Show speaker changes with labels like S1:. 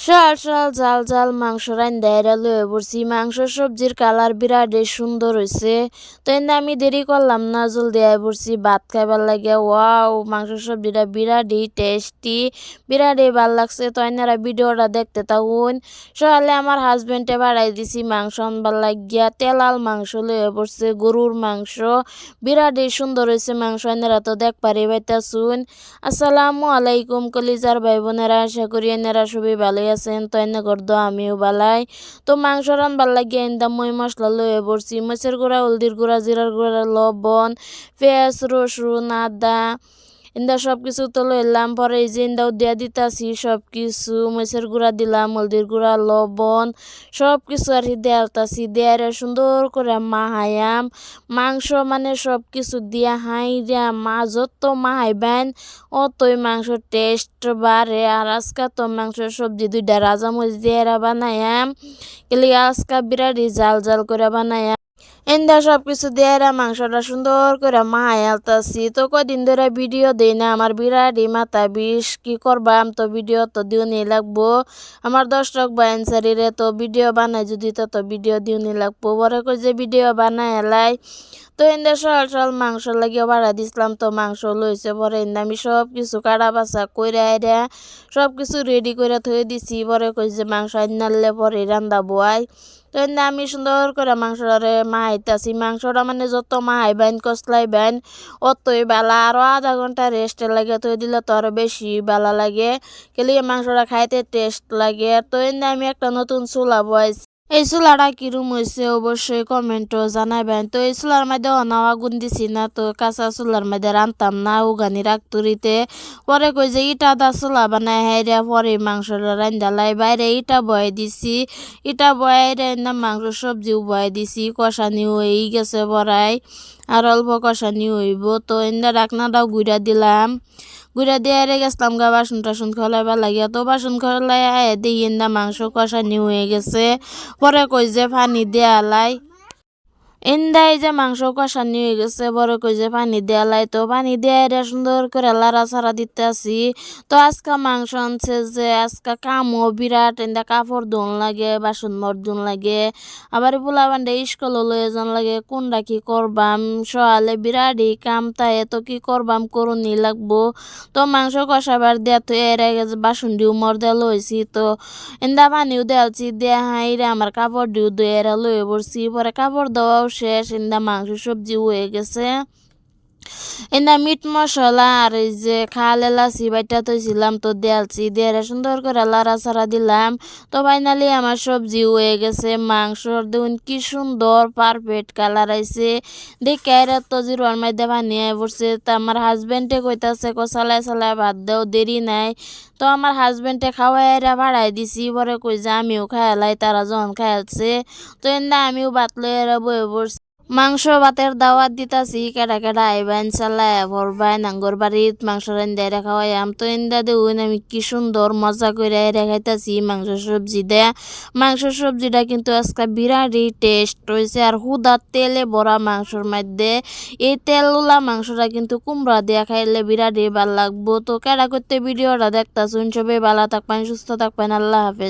S1: শাল শাল জাল জাল মাংস রাইন্দা লয়ে পড়ছি। মাংস সবজির কালার বিরাট সুন্দর হয়েছে। তো এনে আমি দেরি করলাম না, জলদি আয় পড়ছি ভাত খাইবার লাগে। ওয়াও, মাংস সবজিটা বিরাটই টেস্টি, বিরাটই ভাল লাগছে। তো এনারা ভিডিওটা দেখতে থাকুন। সকালে আমার হাজবেন্ডে বাড়াই দিছি মাংস আনবার লাগিয়া। তেলাল মাংস লয়ে পড়ছে, গরুর মাংস, বিরাটই সুন্দর হয়েছে মাংস। এনারা তো দেখবারই পাইতাছুন। আসসালামু আলাইকুম কলিজার ভাই বোনেরা, আশা করি এনারা সবাই ভালোই আছেন। তো এনে করতো আমিও বালাই। তো মাংস রান্নার লাগিয়ে এন্দা মই মশলা লয়ে পড়ছি। মরিচের গুঁড়া, হলদির গুঁড়া, জিরার গুঁড়া, লবণ, পেঁয়াজ, রসুন, আদা, ইন্দা সব কিছু তো লইলাম। পরে এই যে ইন্দাও দিয়া দিতাছি সব কিছু। মরিচের গুঁড়া দিলাম, হলদির গুঁড়া, লবণ, সব কিছু আর কি দেয়ালতাছি। দেয়ারে সুন্দর করে মাহায়াম। মাংস মানে সব কিছু দিয়া হাইরা যত মাহাইবেন অতই মাংস টেস্ট বাড়ে। আর আজকা তো মাংস সবজি দুইটা রাজামরিচ দিয়ে বানায়াম, এলি আজকা বিরাটি জাল জাল করে বানায়াম। এন্দা সব কিছু দিয়ে মাংসটা সুন্দর করে মাহাই আলতাছি। তো কদিন ধরে ভিডিও দেই না, আমার বিরাটই মাথা বিষ, কি করবাম। তো ভিডিও তো দিওনি লাগবো আমার দর্শক বাইনসারিরে। তো ভিডিও বানাই যদি তো ভিডিও দিওনি লাগবো, পরে কই যে ভিডিও বানাই এলাই। তো এন্দা সকাল সকাল মাংস লাগিয়ে বাড়া দিছিলাম। তো মাংস লইছে, পরে এন্দা আমি সব কিছু কাটা বাছা কইরা সব কিছু রেডি করে থয়ে দিছি। পরে কই যে মাংস আনলে পরে রান্দা বয়। তো এনে আমি সুন্দর করে মাংসটারে মাহাইতাছি। মাংসটা মানে যত মাহাইবেন কষলাইবেন অতই বালা। আরও আধা ঘন্টা রেস্টে লাগে তো দিলে তো আরও বেশি বালা লাগে, কেলি মাংসটা খাইতে টেস্ট লাগে। তো এনে আমি একটা নতুন চুলা বয়াইছি। এই চুলাটা কিরম হয়েছে অবশ্যই কমেন্টও জানাবেন। তো এই চুলার মধ্যে অনাও আগুন দিছি না, তো কাঁচা চুলার মধ্যে রানতাম না উগানি রাখতুরিতে। পরে কই যে ইটা দা চুলা বানায় হাইরা পরে মাংসটা রান্দালাই। বাইরে ইটা বয়ে দিছি, ইটা বয়ে রান্না মাংস সবজিও বয়ে দিছি। কষানি হয়ে গেছে বড়াই, আর অল্প কষানি হইব। তো এনে ডাকনাটাও গুড়া দিলাম, গুড়া দিয়ে গেছিলাম গা বাসন টাসন খোলাইবার লাগিয়া। তো বাসন খোলাই দিয়ে না মাংস কষানি হয়ে গেছে। পরে কই যে পানি দেয়ালাই। ইন্দাই যে মাংস কষানি হয়ে গেছে, বড় কই যে পানি দেয়ালাই। তো পানি দিয়ে সুন্দর করে লাড়া ছাড়া দিতে আসি। তো আজকা মাংস আনছে যে আজকা কামও বিরাট, ইন্দা কাপড় ধুন লাগে, বাসন ধুন লাগে, আবার পোলা বান্ডে স্কুল লয়ে যান লাগে। কোনটা কি করবাম, সকালে বিরাটই কাম, তাই তো কি করবাম করুনি লাগবো। তো মাংস কষাবার দেয়া তো এর আগে বাসন দিও মর দেয়া লইছি। তো ইন্দা পানিও দেয়ালছি, দেয়া হাইরে আমার কাপড় দিও ধুয়ে লয়ে পড়ছি। পরে কাপড় দেওয়াও শেষ, ইন্দা মাংস সবজি হয়ে গেছে। এন্দা মিট মশলা আর এই যে খাল এলাচি বাইটা তৈছিলাম তো দেয়ালছি, দিয়ে সুন্দর করে লাড়া ছাড়া দিলাম। তো ফাইনালি আমার সবজি হয়ে গেছে। মাংসর দেখুন কি সুন্দর পারফেক্ট কালার আইছে। দেখে এরা তো জিরোর মধ্যে বানিয়ে পড়ছে। তো আমার হাজবেন্ডে কইতাছে চালায় চালায় ভাত দেও, দেরি নাই। তো আমার হাজবেন্ডে খাওয়াই এরা ভাড়াই দিছি। পরে কই যে আমিও খায়ালাই, তারা যখন খায়ালছে। তো এন্দা আমিও ভাত লয়ে এরা বয়ে পড়ছি। মাংস ভাতের দাওয়াত দিতাছি, কেডা কেডা আইবা ইনশাল্লাহ ভরবাই নাঙ্গর বাড়িত মাংস রান্দাইরা খাওয়াইয়াম। তো ইন্দা দেখুন আমি কি সুন্দর মজা করে খাইতাছি মাংস সবজি দেয়া। মাংস সবজিটা কিন্তু আজকে বিরাটই টেস্ট হয়েছে, আর হুদা তেলে ভরা মাংসর মধ্যে। এই তেলগুলা মাংসটা কিন্তু কুমড়া দিয়া খাইলে বিরাটই ভাল লাগবো। তো কেডা করতে ভিডিওটা দেখতাছুন, সবাই ভালো থাকবেন, সুস্থ থাকবেন, আল্লাহ হাফেজ।